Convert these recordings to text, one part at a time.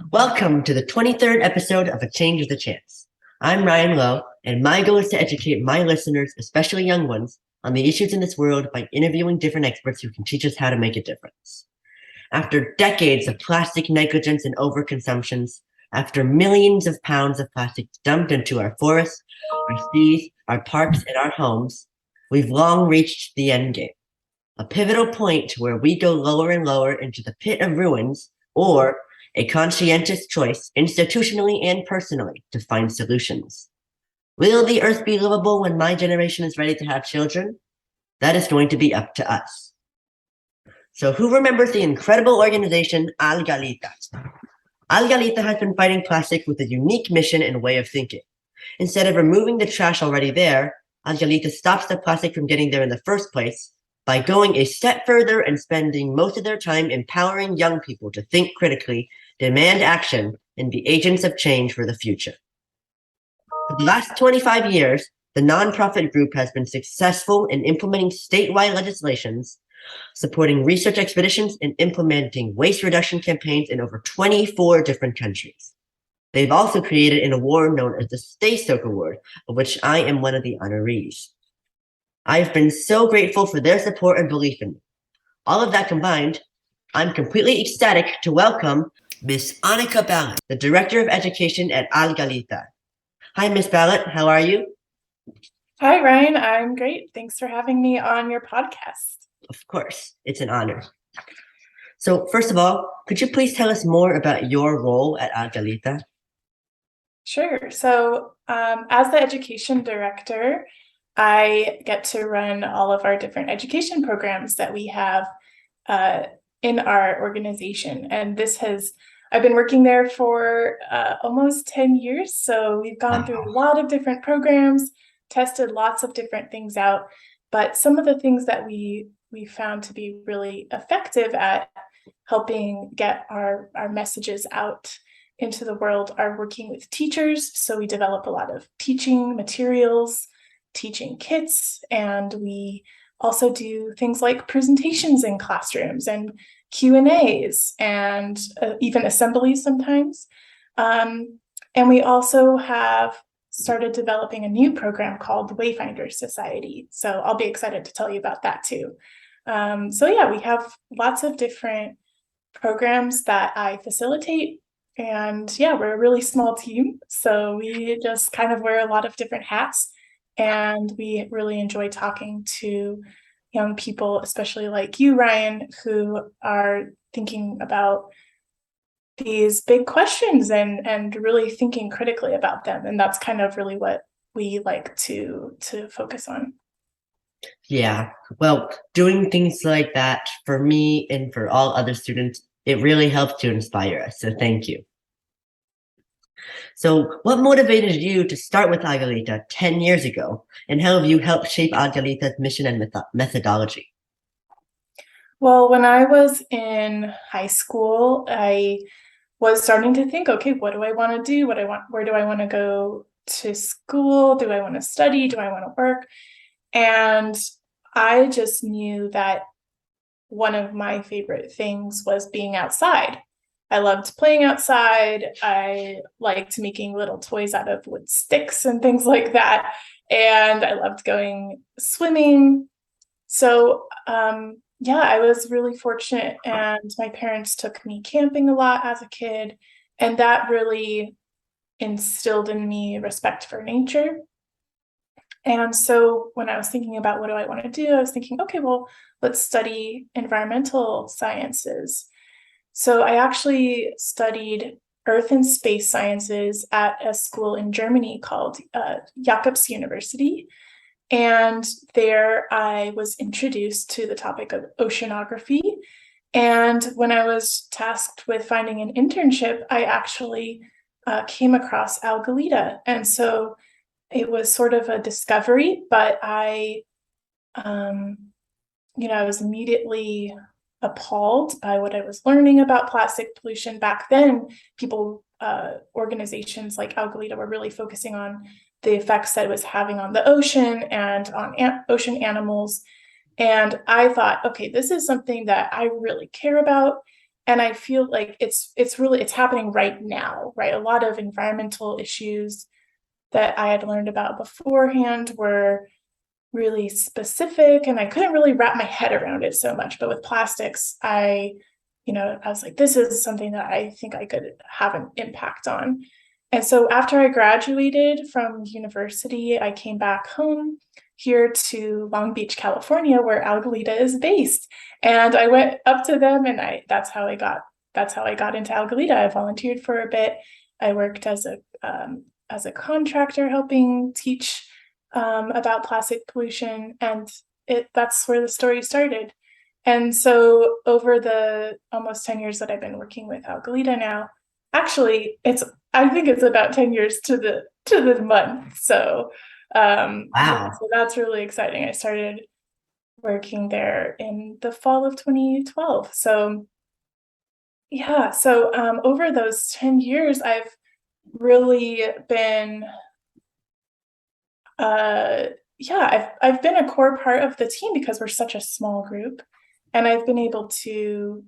Welcome to the 23rd episode of A Change with a Chance. I'm Ryan Lowe, and my goal is to educate my listeners, especially young ones, on the issues in this world by interviewing different experts who can teach us how to make a difference. After decades of plastic negligence and overconsumptions, after millions of pounds of plastic dumped into our forests, our seas, our parks, and our homes, we've long reached the end game, a pivotal point where we go lower and lower into the pit of ruins, or a conscientious choice, institutionally and personally, to find solutions. Will the earth be livable when my generation is ready to have children? That is going to be up to us. So, who remembers the incredible organization Algalita? Algalita has been fighting plastic with a unique mission and way of thinking. Instead of removing the trash already there, Algalita stops the plastic from getting there in the first place by going a step further and spending most of their time empowering young people to think critically, demand action, and be agents of change for the future. For the last 25 years, the nonprofit group has been successful in implementing statewide legislations, supporting research expeditions, and implementing waste reduction campaigns in over 24 different countries. They've also created an award known as the Stay Stoked Award, of which I am one of the honorees. I've been so grateful for their support and belief in me. All of that combined, I'm completely ecstatic to welcome Miss Anika Ballent, the Director of Education at Algalita. Hi, Miss Ballent. How are you? Hi, Ryan. I'm great. Thanks for having me on your podcast. Of course, it's an honor. So, first of all, could you please tell us more about your role at Algalita? Sure. So, as the education director, I get to run all of our different education programs that we have in our organization. And I've been working there for almost 10 years. So we've gone through a lot of different programs, tested lots of different things out. But some of the things that we found to be really effective at helping get our messages out into the world are working with teachers. So we develop a lot of teaching materials, teaching kits, and we also do things like presentations in classrooms and Q&As and even assemblies sometimes. And we also have started developing a new program called the Wayfinder Society. So I'll be excited to tell you about that too. We have lots of different programs that I facilitate. And we're a really small team. So we just kind of wear a lot of different hats. And we really enjoy talking to young people, especially like you, Ryan, who are thinking about these big questions and really thinking critically about them. And that's kind of really what we like to focus on. Yeah, well, doing things like that for me and for all other students, it really helps to inspire us. So thank you. So, what motivated you to start with Algalita 10 years ago, and how have you helped shape Algalita's mission and methodology? Well, when I was in high school, I was starting to think, okay, what do I want to do? Where do I want to go to school? Do I want to study? Do I want to work? And I just knew that one of my favorite things was being outside. I loved playing outside. I liked making little toys out of wood sticks and things like that. And I loved going swimming. So, I was really fortunate. And my parents took me camping a lot as a kid. And that really instilled in me respect for nature. And so when I was thinking about what do I want to do, I was thinking, okay, well, let's study environmental sciences. So I actually studied Earth and Space Sciences at a school in Germany called Jacobs University. And there I was introduced to the topic of oceanography. And when I was tasked with finding an internship, I actually came across Algalita. And so it was sort of a discovery, but I was immediately appalled by what I was learning about plastic pollution. Back then, organizations like Algalita were really focusing on the effects that it was having on the ocean and on ocean animals. And I thought, okay, this is something that I really care about. And I feel like it's happening right now, right? A lot of environmental issues that I had learned about beforehand were really specific, and I couldn't really wrap my head around it so much. But with plastics, I was like, this is something that I think I could have an impact on. And so after I graduated from university, I came back home here to Long Beach, California, where Algalita is based. And I went up to them, and that's how I got into Algalita. I volunteered for a bit. I worked as a contractor helping teach about plastic pollution, and that's where the story started. And so over the almost 10 years that I've been working with Algalita now, actually I think it's about 10 years to the month. So Wow. so that's really exciting. I started working there in the fall of 2012. So yeah, so over those 10 years, I've really been I've been a core part of the team because we're such a small group, and I've been able to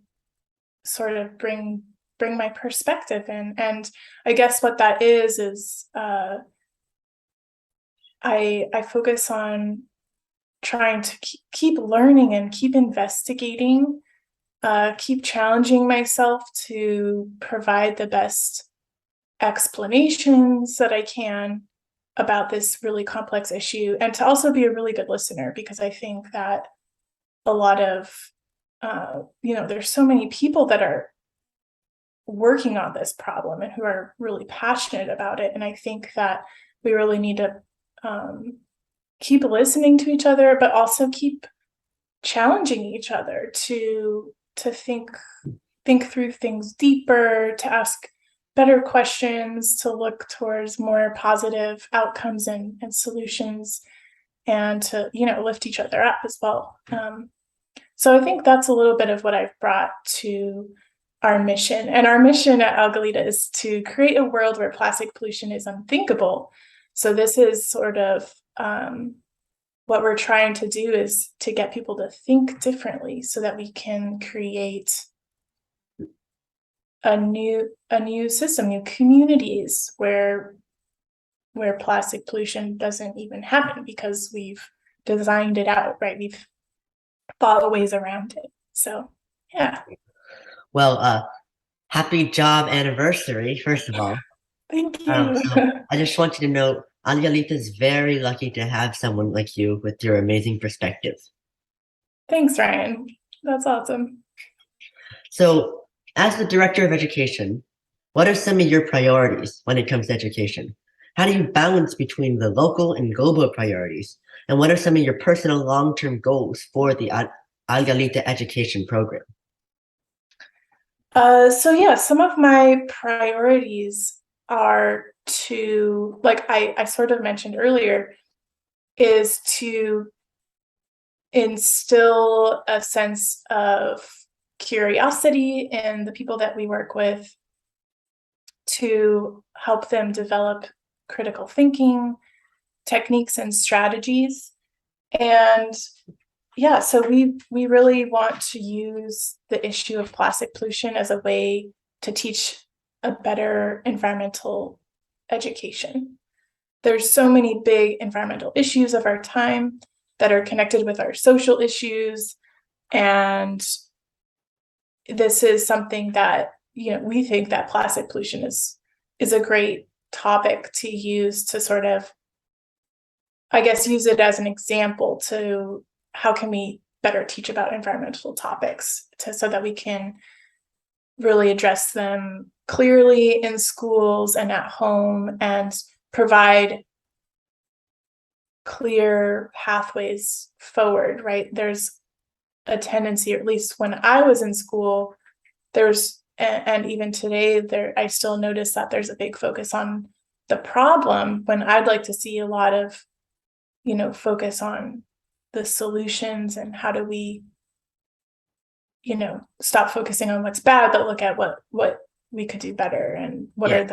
sort of bring my perspective in. And I guess what that is I focus on trying to keep learning and keep investigating, keep challenging myself to provide the best explanations that I can about this really complex issue, and to also be a really good listener, because I think that a lot of there's so many people that are working on this problem and who are really passionate about it, and I think that we really need to keep listening to each other, but also keep challenging each other to think through things deeper, to ask better questions, to look towards more positive outcomes and solutions, and to lift each other up as well. So I think that's a little bit of what I've brought to our mission. And our mission at Algalita is to create a world where plastic pollution is unthinkable. So this is sort of what we're trying to do, is to get people to think differently so that we can create a new system, new communities where plastic pollution doesn't even happen, because we've designed it out, right? We've thought ways around it. So yeah. Well, happy job anniversary, first of all. Thank you. So I just want you to know, Algalita is very lucky to have someone like you with your amazing perspective. Thanks, Ryan. That's awesome. So, as the director of education, what are some of your priorities when it comes to education? How do you balance between the local and global priorities? And what are some of your personal long-term goals for the Algalita education program? So yeah, some of my priorities are to, like I sort of mentioned earlier, is to instill a sense of curiosity in the people that we work with, to help them develop critical thinking techniques and strategies. And yeah, so we really want to use the issue of plastic pollution as a way to teach a better environmental education. There's so many big environmental issues of our time that are connected with our social issues, and this is something that we think that plastic pollution is a great topic to use to sort of, I guess, use it as an example to how can we better teach about environmental topics, so that we can really address them clearly in schools and at home, and provide clear pathways forward, right? There's a tendency, or at least when I was in school, and even today, I still notice that there's a big focus on the problem, when I'd like to see a lot of focus on the solutions, and how do we stop focusing on what's bad, but look at what we could do better, and what are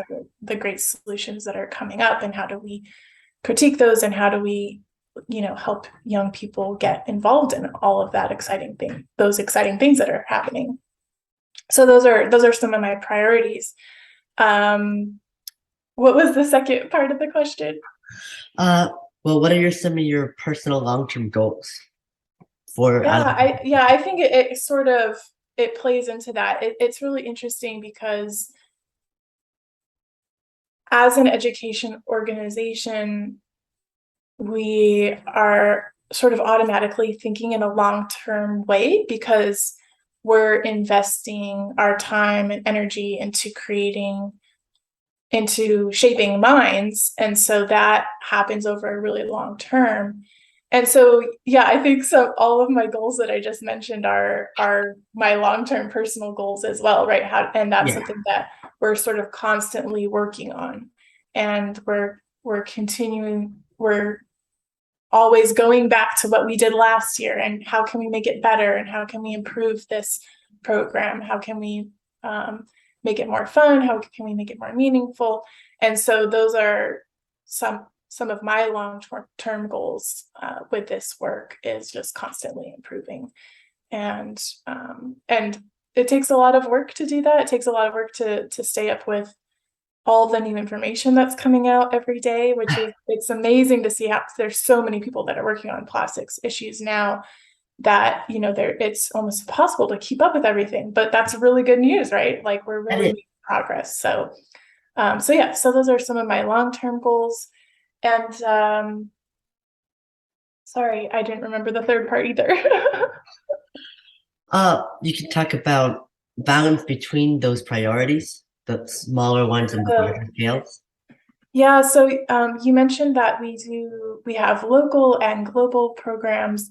the great solutions that are coming up, and how do we critique those, and how do we help young people get involved in all of those exciting things that are happening. So those are some of my priorities. What was the second part of the question? Uh, well, what are some of your personal long-term goals for I think it sort of it plays into that. It's really interesting because as an education organization, we are sort of automatically thinking in a long-term way because we're investing our time and energy into shaping minds. And so that happens over a really long term. And so, yeah, I think so. All of my goals that I just mentioned are my long-term personal goals as well, right? And that's Yeah, something that we're sort of constantly working on, and we're always going back to what we did last year and how can we make it better and how can we improve this program? How can we make it more fun? How can we make it more meaningful? And so those are some of my long-term goals with this work, is just constantly improving. And it takes a lot of work to do that. It takes a lot of work to stay up with all the new information that's coming out every day, it's amazing to see how there's so many people that are working on plastics issues now that, it's almost impossible to keep up with everything, but that's really good news, right? Like, we're that really is. making progress. So those are some of my long-term goals. And sorry, I didn't remember the third part either. You can talk about balance between those priorities, the smaller ones and the larger scales. Yeah, so you mentioned that we have local and global programs,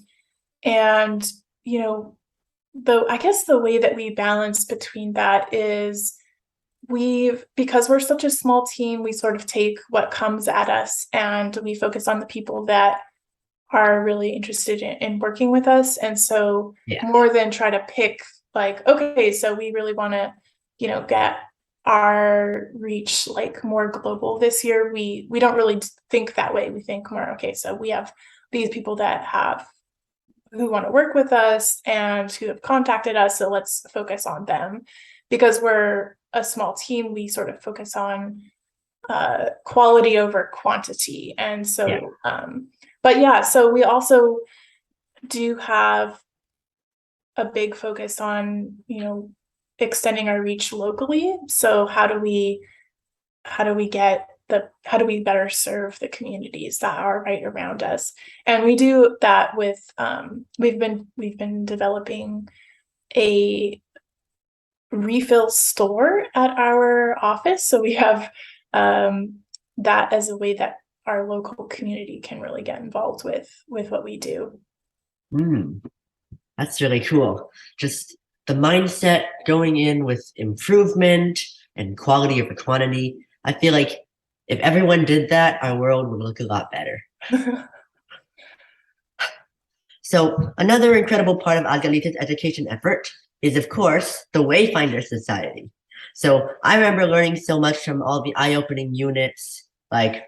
and though I guess the way that we balance between that is because we're such a small team, we sort of take what comes at us and we focus on the people that are really interested in working with us. And so Yeah, more than try to pick, like, okay, so we really want to, get our reach like more global this year. We don't really think that way. We think more, okay, so we have these people who want to work with us and who have contacted us, so let's focus on them. Because we're a small team, we sort of focus on quality over quantity. And yeah. so but yeah, so we also do have a big focus on extending our reach locally. So how do we better serve the communities that are right around us? And we do that with we've been developing a refill store at our office. So we have that as a way that our local community can really get involved with what we do. Mm, that's really cool. Just the mindset going in with improvement and quality over quantity. I feel like if everyone did that, our world would look a lot better. So another incredible part of Algalita's education effort is, of course, the Wayfinder Society. So I remember learning so much from all the eye-opening units, like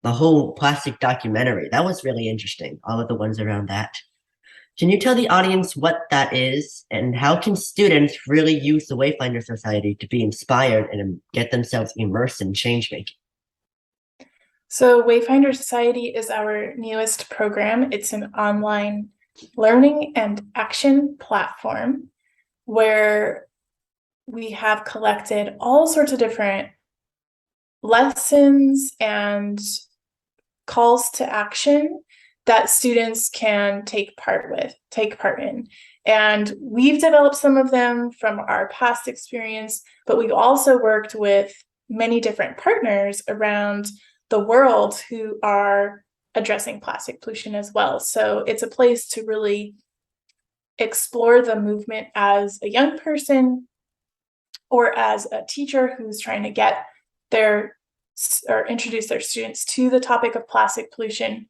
the whole plastic documentary. That was really interesting, all of the ones around that. Can you tell the audience what that is, and how can students really use the Wayfinder Society to be inspired and get themselves immersed in change making? So Wayfinder Society is our newest program. It's an online learning and action platform where we have collected all sorts of different lessons and calls to action that students can take part in. And we've developed some of them from our past experience, but we've also worked with many different partners around the world who are addressing plastic pollution as well. So it's a place to really explore the movement as a young person or as a teacher who's trying to get their or introduce their students to the topic of plastic pollution.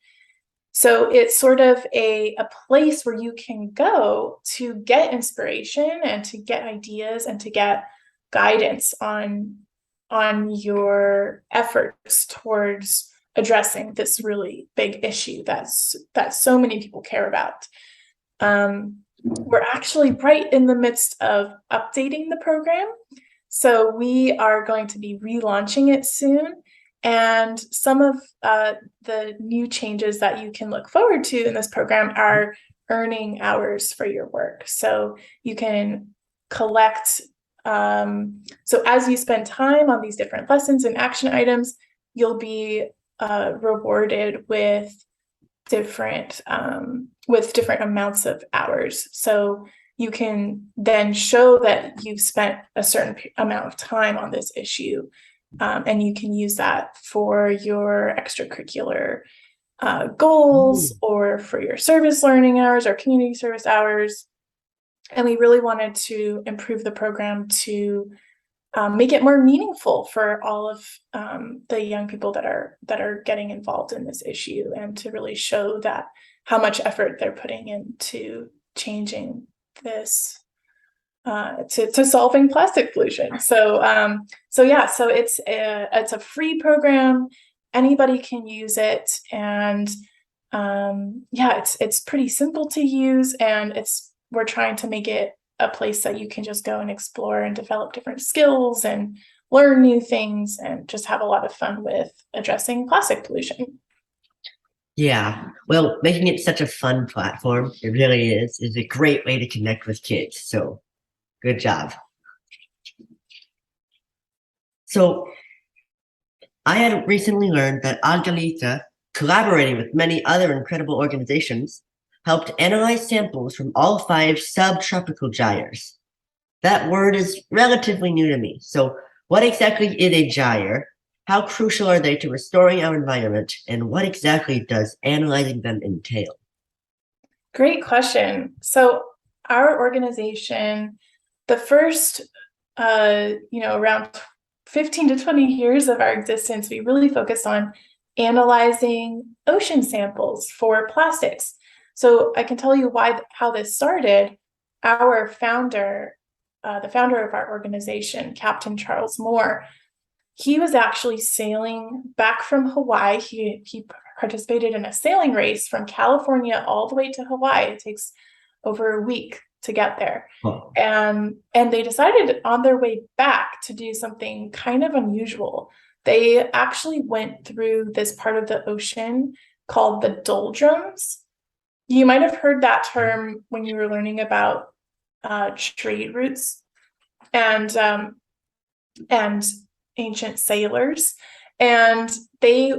So it's sort of a place where you can go to get inspiration and to get ideas and to get guidance on your efforts towards addressing this really big issue that so many people care about. we're actually right in the midst of updating the program. So we are going to be relaunching it soon. And some of the new changes that you can look forward to in this program are earning hours for your work. So you can collect, so as you spend time on these different lessons and action items, you'll be rewarded with different amounts of hours. So you can then show that you've spent a certain amount of time on this issue, and you can use that for your extracurricular goals or for your service learning hours or community service hours. And we really wanted to improve the program to make it more meaningful for all of the young people that are getting involved in this issue, and to really show that how much effort they're putting into changing this to solving plastic pollution. So it's a free program. Anybody can use it, and it's pretty simple to use, and we're trying to make it a place that you can just go and explore and develop different skills and learn new things and just have a lot of fun with addressing plastic pollution. Yeah, well, making it such a fun platform, it really is a great way to connect with kids. So good job. So I had recently learned that Algalita, collaborating with many other incredible organizations, helped analyze samples from all 5 subtropical gyres. That word is relatively new to me. So what exactly is a gyre? How crucial are they to restoring our environment? And what exactly does analyzing them entail? Great question. So our organization, the first, around 15 to 20 years of our existence, we really focused on analyzing ocean samples for plastics. So I can tell you how this started. Our founder, the founder of our organization, Captain Charles Moore, he was actually sailing back from Hawaii. He participated in a sailing race from California all the way to Hawaii. It takes over a week to get there. Oh. And they decided on their way back to do something kind of unusual. They actually went through this part of the ocean called the doldrums. You might have heard that term when you were learning about trade routes and ancient sailors. And they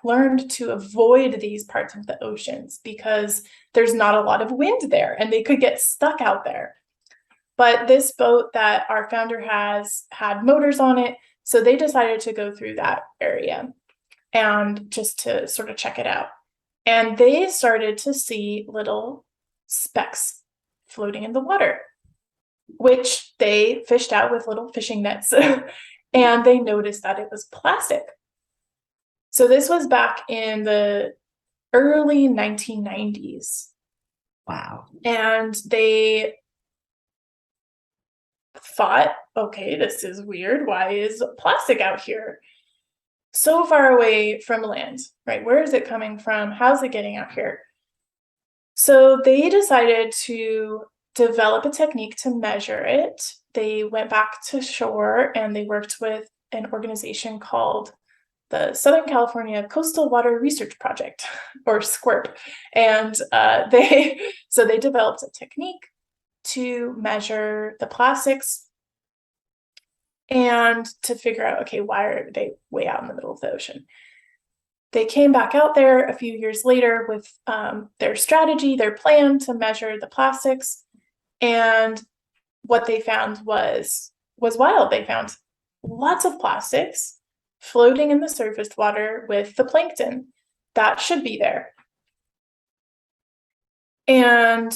learned to avoid these parts of the oceans because there's not a lot of wind there and they could get stuck out there. But this boat that our founder has had motors on it, so they decided to go through that area and just to sort of check it out. And they started to see little specks floating in the water, which they fished out with little fishing nets. And they noticed that it was plastic. So this was back in the early 1990s. Wow. And they thought, okay, this is weird. Why is plastic out here so far away from land, right? Where is it coming from? How's it getting out here? So they decided to develop a technique to measure it. They went back to shore and they worked with an organization called the Southern California Coastal Water Research Project, or SQUIRP. And they developed a technique to measure the plastics and to figure out, okay, why are they way out in the middle of the ocean? They came back out there a few years later with their strategy, their plan to measure the plastics. And what they found was wild. They found lots of plastics floating in the surface water with the plankton that should be there. And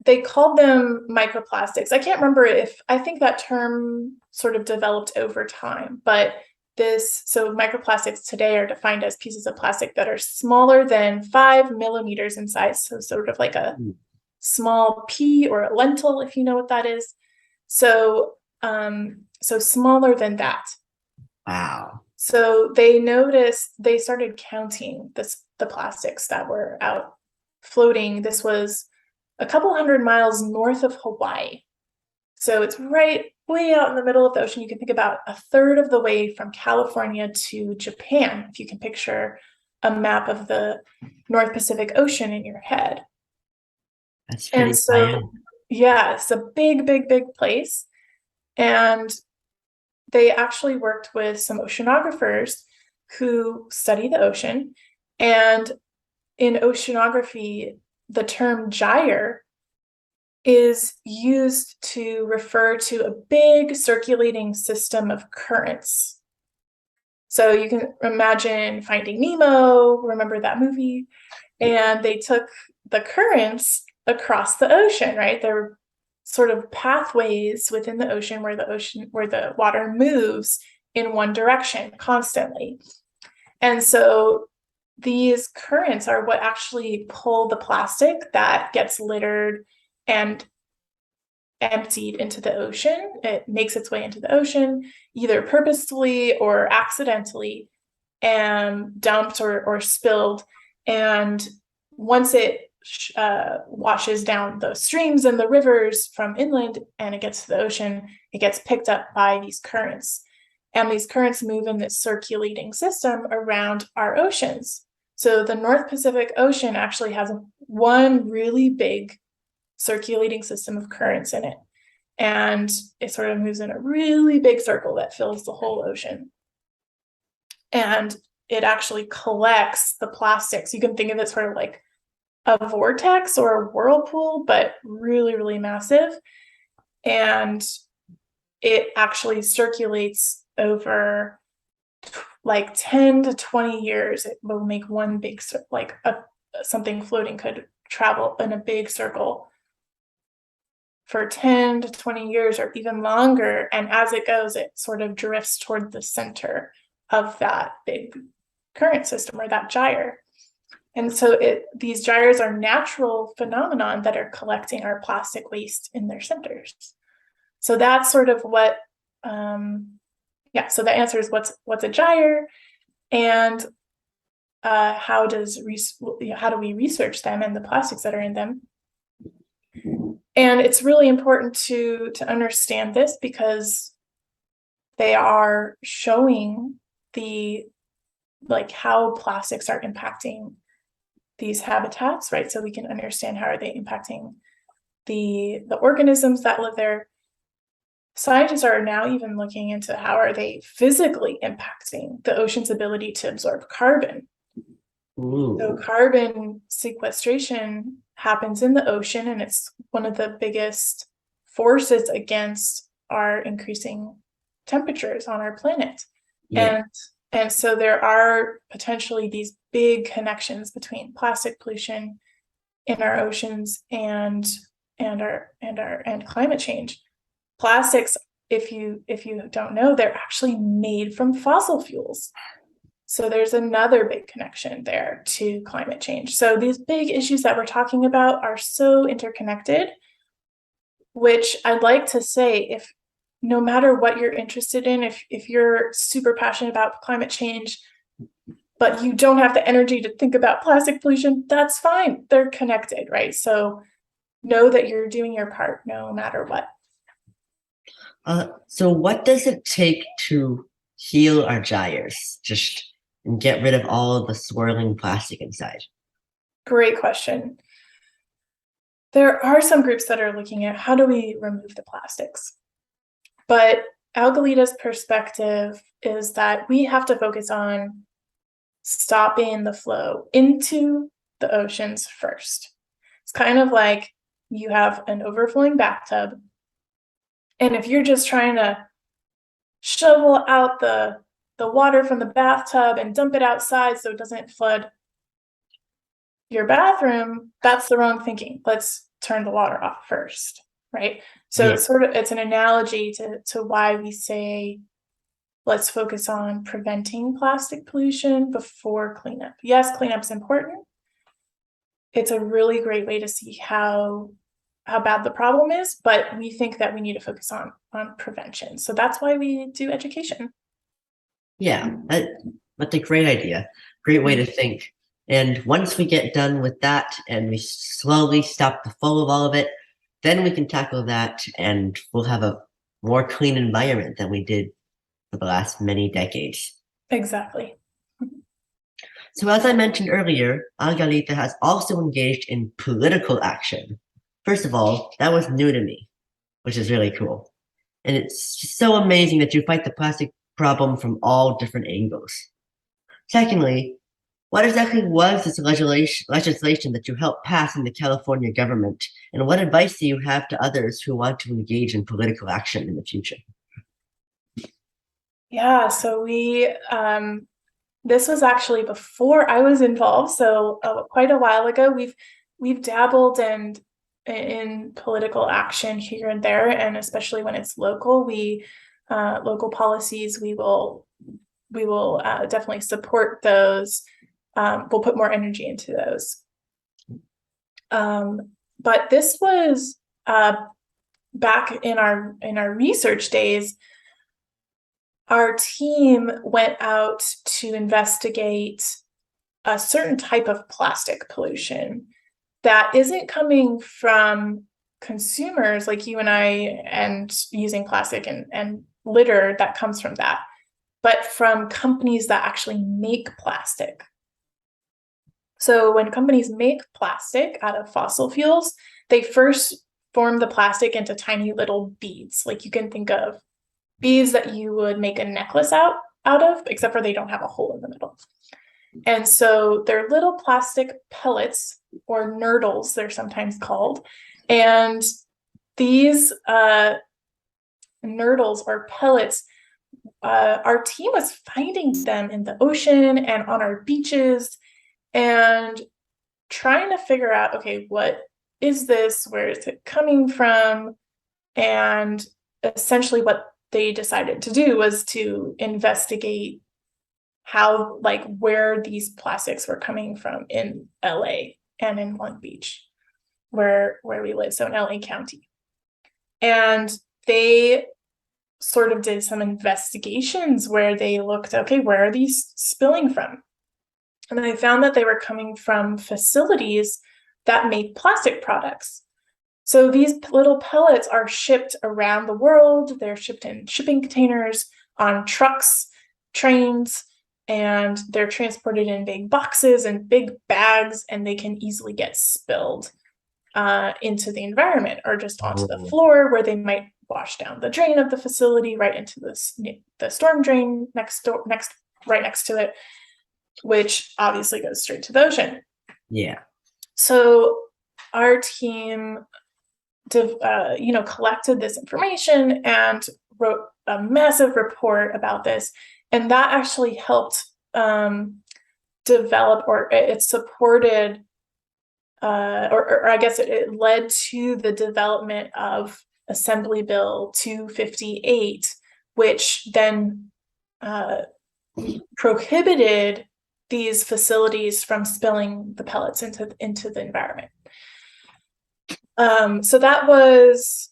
they called them microplastics. I can't remember I think that term sort of developed over time, but so microplastics today are defined as pieces of plastic that are smaller than 5 millimeters in size. So sort of like a small pea or a lentil, if you know what that is. So smaller than that. Wow. So they started counting the plastics that were out floating. This was a couple hundred miles north of Hawaii. So it's right way out in the middle of the ocean. You can think about a third of the way from California to Japan, if you can picture a map of the North Pacific Ocean in your head. That's And pretty high so, end. yeah, it's a big, big, big place. And they actually worked with some oceanographers who study the ocean. And in oceanography, the term gyre is used to refer to a big circulating system of currents. So you can imagine Finding Nemo, remember that movie? And they took the currents across the ocean, right? They're sort of pathways within the ocean where the water moves in one direction constantly. And so these currents are what actually pull the plastic that gets littered and emptied into the ocean. It makes its way into the ocean, either purposefully or accidentally, and dumped or spilled. And once it washes down the streams and the rivers from inland and it gets to the ocean, it gets picked up by these currents. And these currents move in this circulating system around our oceans. So the North Pacific Ocean actually has one really big circulating system of currents in it. And it sort of moves in a really big circle that fills the whole ocean. And it actually collects the plastics. You can think of it sort of like a vortex or a whirlpool, but really, really massive. And it actually circulates over like 10 to 20 years. It will make one big, like something floating could travel in a big circle for 10 to 20 years or even longer. And as it goes, it sort of drifts toward the center of that big current system or that gyre. And so these gyres are natural phenomenon that are collecting our plastic waste in their centers. So that's sort of what, so the answer is what's a gyre, and how do we research them and the plastics that are in them. And it's really important to understand this because they are showing how plastics are impacting these habitats, right? So we can understand how are they impacting the organisms that live there. Scientists are now even looking into how are they physically impacting the ocean's ability to absorb carbon. Ooh. So carbon sequestration happens in the ocean, and it's one of the biggest forces against our increasing temperatures on our planet. Yeah. And so there are potentially these big connections between plastic pollution in our oceans and climate change. Plastics, if you don't know, they're actually made from fossil fuels. So there's another big connection there to climate change. So these big issues that we're talking about are so interconnected, which I'd like to say, if no matter what you're interested in, if you're super passionate about climate change, but you don't have the energy to think about plastic pollution, that's fine. They're connected, right? So know that you're doing your part no matter what. So what does it take to heal our gyres? Just and get rid of all of the swirling plastic inside? Great question. There are some groups that are looking at how do we remove the plastics. But Algalita's perspective is that we have to focus on stopping the flow into the oceans first. It's kind of like you have an overflowing bathtub, and if you're just trying to shovel out the water from the bathtub and dump it outside so it doesn't flood your bathroom, that's the wrong thinking. Let's turn the water off first, right? So it's an analogy to why we say let's focus on preventing plastic pollution before cleanup. Yes, cleanup's important. It's a really great way to see how bad the problem is, but we think that we need to focus on prevention. So that's why we do education. Yeah, that's a great idea. Great way to think. And once we get done with that and we slowly stop the flow of all of it, then we can tackle that and we'll have a more clean environment than we did for the last many decades. Exactly. So as I mentioned earlier, Algalita has also engaged in political action. First of all, that was new to me, which is really cool. And it's just so amazing that you fight the plastic problem from all different angles. Secondly, what exactly was this legislation that you helped pass in the California government, and what advice do you have to others who want to engage in political action in the future? Yeah, so this was actually before I was involved, so quite a while ago. We've dabbled in political action here and there, and especially when it's local, local policies, we will definitely support those. We'll put more energy into those. But this was back in our research days. Our team went out to investigate a certain type of plastic pollution that isn't coming from consumers like you and I and using plastic and litter that comes from that, but from companies that actually make plastic. So when companies make plastic out of fossil fuels, they first form the plastic into tiny little beads. Like you can think of beads that you would make a necklace out of, except for they don't have a hole in the middle. And so they're little plastic pellets, or nurdles, they're sometimes called. And these nurdles or pellets, our team was finding them in the ocean and on our beaches and trying to figure out, okay, what is this? Where is it coming from? And essentially what they decided to do was to investigate how, like, where these plastics were coming from in LA and in Long Beach, where we live, so in LA County. And they sort of did some investigations where they looked, okay, where are these spilling from? And they found that they were coming from facilities that make plastic products. So these little pellets are shipped around the world. They're shipped in shipping containers, on trucks, trains, and they're transported in big boxes and big bags, and they can easily get spilled into the environment or just onto the floor, where they might wash down the drain of the facility right into the storm drain right next to it, which obviously goes straight to the ocean. Yeah. So our team collected this information and wrote a massive report about this, and that actually helped develop, or it supported, or I guess it led to the development of Assembly Bill 258, which then prohibited these facilities from spilling the pellets into the environment. So that was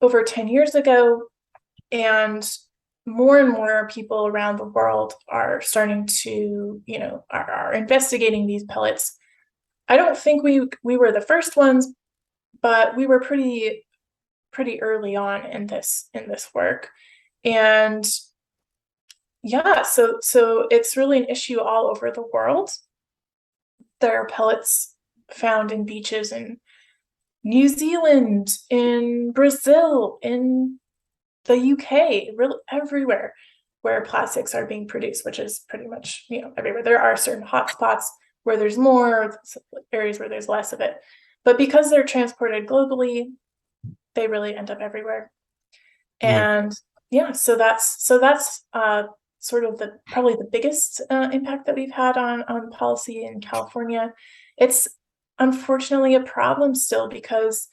over 10 years ago, and more people around the world are starting to, are investigating these pellets. I don't think we were the first ones, but we were pretty early on in this work. And yeah, so it's really an issue all over the world. There are pellets found in beaches in New Zealand, in Brazil, in the UK, really everywhere where plastics are being produced, which is pretty much, everywhere. There are certain hotspots where there's more, areas where there's less of it. But because they're transported globally, they really end up everywhere. And so that's sort of probably the biggest impact that we've had on policy in California. It's unfortunately a problem still, because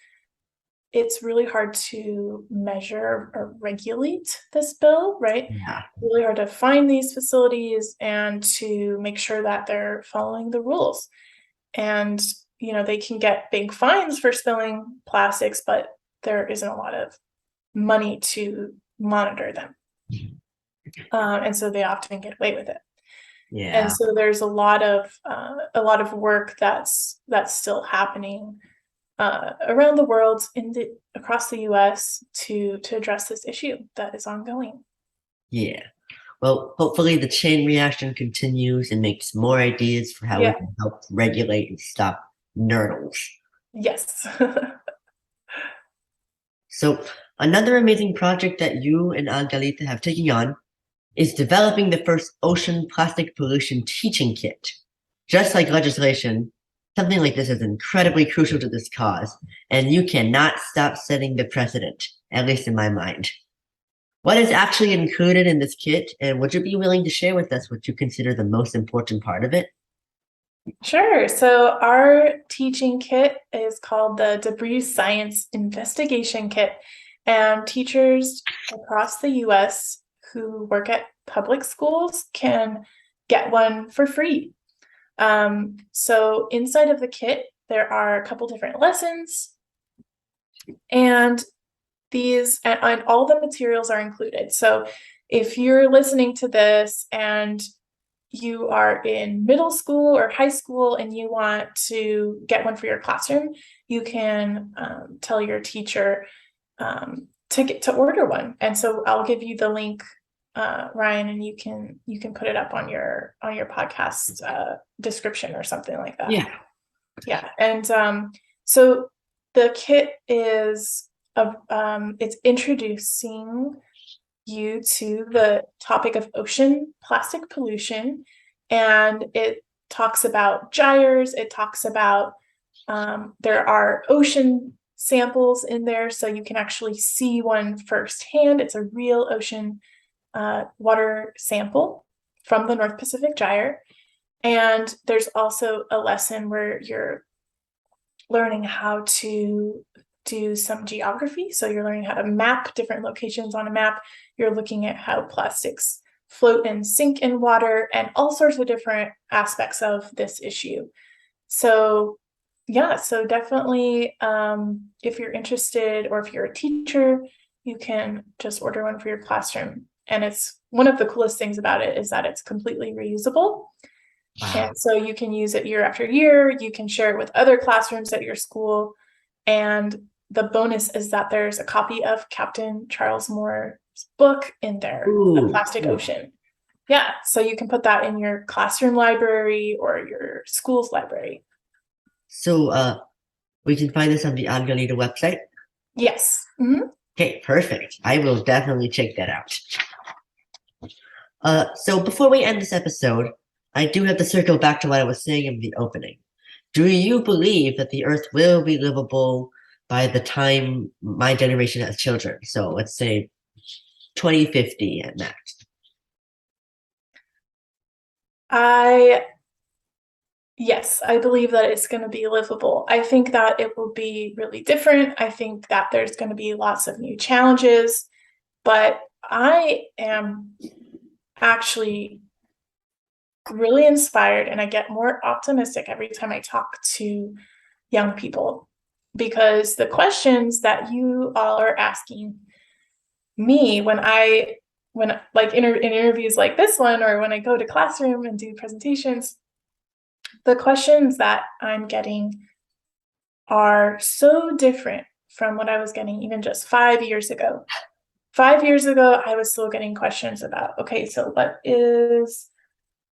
it's really hard to measure or regulate this bill, right? Yeah. Really hard to find these facilities and to make sure that they're following the rules. And, they can get big fines for spilling plastics, but there isn't a lot of money to monitor them. And so they often get away with it. Yeah. And so there's a lot of work that's still happening around the world across the U.S. to address this issue that is ongoing. Yeah. Well, hopefully the chain reaction continues and makes more ideas for how we Yeah. can help regulate and stop nurdles. Yes. So another amazing project that you and Algalita have taken on is developing the first ocean plastic pollution teaching kit. Just like legislation, something like this is incredibly crucial to this cause, and you cannot stop setting the precedent, at least in my mind. What is actually included in this kit, and would you be willing to share with us what you consider the most important part of it? Sure. So our teaching kit is called the Debris Science Investigation Kit, and teachers across the US who work at public schools can get one for free. So inside of the kit, there are a couple different lessons, and and all the materials are included. So if you're listening to this and you are in middle school or high school and you want to get one for your classroom, you can tell your teacher to order one. And so I'll give you the link, Ryan, and you can put it up on your podcast description or something like that. Yeah. Yeah. And so the kit is it's introducing you to the topic of ocean plastic pollution, and it talks about gyres. It talks about there are ocean samples in there, so you can actually see one firsthand. It's a real ocean water sample from the North Pacific Gyre. And there's also a lesson where you're learning how to do some geography. So you're learning how to map different locations on a map. You're looking at how plastics float and sink in water and all sorts of different aspects of this issue. So yeah, so definitely if you're interested or if you're a teacher, you can just order one for your classroom. And it's one of the coolest things about it is that it's completely reusable. Wow. And so you can use it year after year. You can share it with other classrooms at your school. And the bonus is that there's a copy of Captain Charles Moore's book in there, Ooh, The Plastic cool. Ocean. Yeah, so you can put that in your classroom library or your school's library. So we can find this on the Algalita website. Yes. Mm-hmm. Okay, perfect. I will definitely check that out. So before we end this episode, I do have to circle back to what I was saying in the opening. Do you believe that the Earth will be livable by the time my generation has children? So let's say 2050 at max. Yes, I believe that it's going to be livable. I think that it will be really different. I think that there's going to be lots of new challenges, but I am actually really inspired and I get more optimistic every time I talk to young people, because the questions that you all are asking me when like in interviews like this one, or when I go to classroom and do presentations, the questions that I'm getting are so different from what I was getting even just 5 years ago. 5 years ago, I was still getting questions about, okay, so what is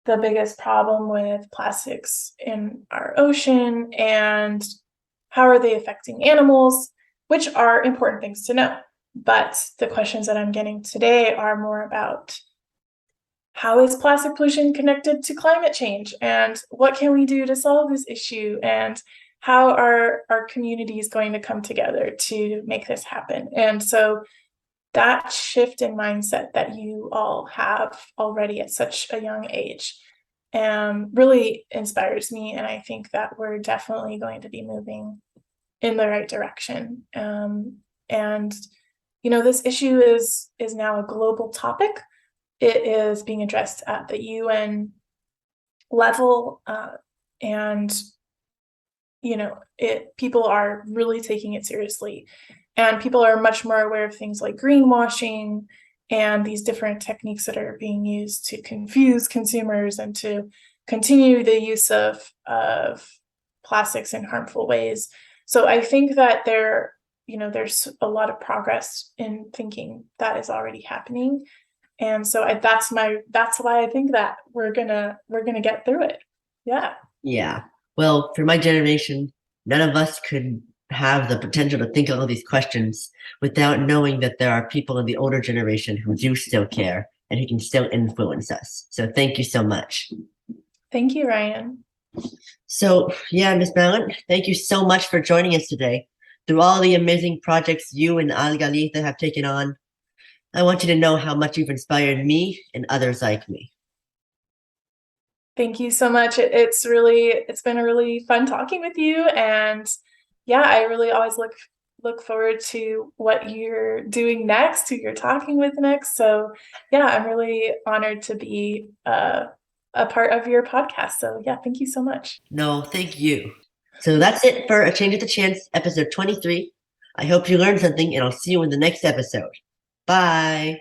the biggest problem with plastics in our ocean and how are they affecting animals, which are important things to know. But the questions that I'm getting today are more about how is plastic pollution connected to climate change and what can we do to solve this issue and how are our communities going to come together to make this happen. And so that shift in mindset that you all have already at such a young age really inspires me. And I think that we're definitely going to be moving in the right direction. And, you know, this issue is now a global topic. It is being addressed at the UN level. And, you know, people are really taking it seriously. And people are much more aware of things like greenwashing and these different techniques that are being used to confuse consumers and to continue the use of plastics in harmful ways. So I think that there's a lot of progress in thinking that is already happening. And so that's why I think that we're gonna get through it. Yeah. Yeah. Well, for my generation, none of us could have the potential to think of all these questions without knowing that there are people in the older generation who do still care and who can still influence us. So thank you so much. Thank you, Ryan. So yeah, Miss Ballent, thank you so much for joining us today. Through all the amazing projects you and Algalita have taken on, I want you to know how much you've inspired me and others like me. Thank you so much. It's been a really fun talking with you, and yeah, I really always look forward to what you're doing next, who you're talking with next. So yeah, I'm really honored to be a part of your podcast. So yeah, thank you so much. No, thank you. So that's it for A Change at the Chance, episode 23. I hope you learned something, and I'll see you in the next episode. Bye.